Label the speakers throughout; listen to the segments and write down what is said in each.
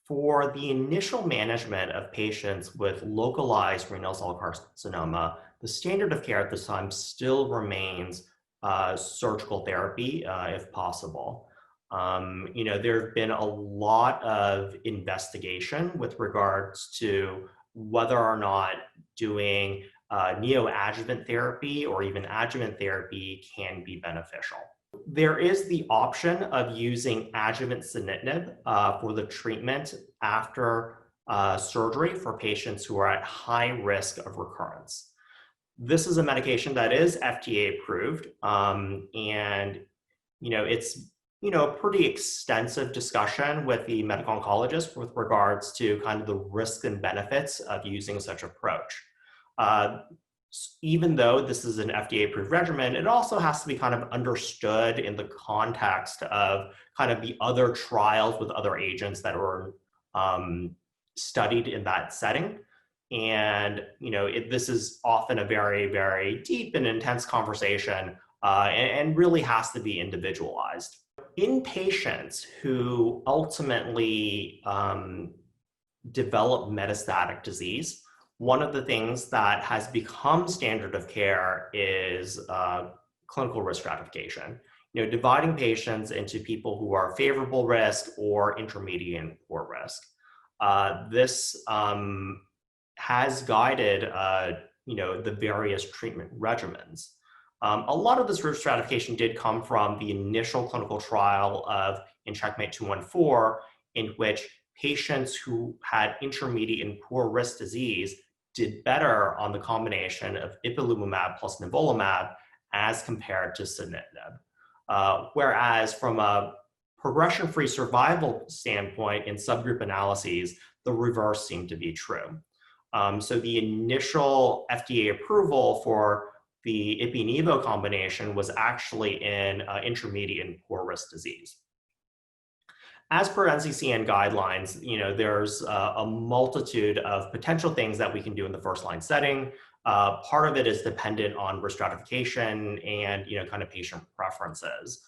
Speaker 1: For the initial management of patients with localized renal cell carcinoma, the standard of care at this time still remains surgical therapy, if possible. There have been a lot of investigation with regards to whether or not doing neoadjuvant therapy or even adjuvant therapy can be beneficial. There is the option of using adjuvant sunitinib for the treatment after surgery for patients who are at high risk of recurrence. This is a medication that is FDA approved, and it's a pretty extensive discussion with the medical oncologist with regards to kind of the risks and benefits of using such approach. Uh, Even though this is an FDA-approved regimen, it also has to be kind of understood in the context of kind of the other trials with other agents that were studied in that setting. And this is often a very, very deep and intense conversation, and really has to be individualized. In patients who ultimately develop metastatic disease, one of the things that has become standard of care is clinical risk stratification. Dividing patients into people who are favorable risk or intermediate and poor risk. This has guided, the various treatment regimens. A lot of this risk stratification did come from the initial clinical trial in Checkmate 214, in which patients who had intermediate and poor risk disease did better on the combination of ipilimumab plus nivolumab as compared to sunitinib. Whereas from a progression-free survival standpoint in subgroup analyses, the reverse seemed to be true. So the initial FDA approval for the ipi-nivo combination was actually in intermediate and poor risk disease. As per NCCN guidelines, there's a multitude of potential things that we can do in the first line setting. Part of it is dependent on risk stratification and kind of patient preferences.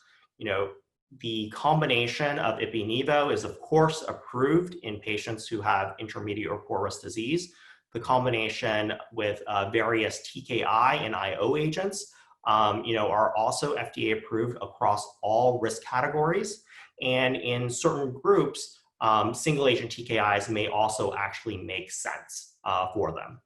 Speaker 1: The combination of ipi-nivo is of course approved in patients who have intermediate or poor risk disease. The combination with various TKI and IO agents, are also FDA approved across all risk categories. And in certain groups, single agent TKIs may also actually make sense for them.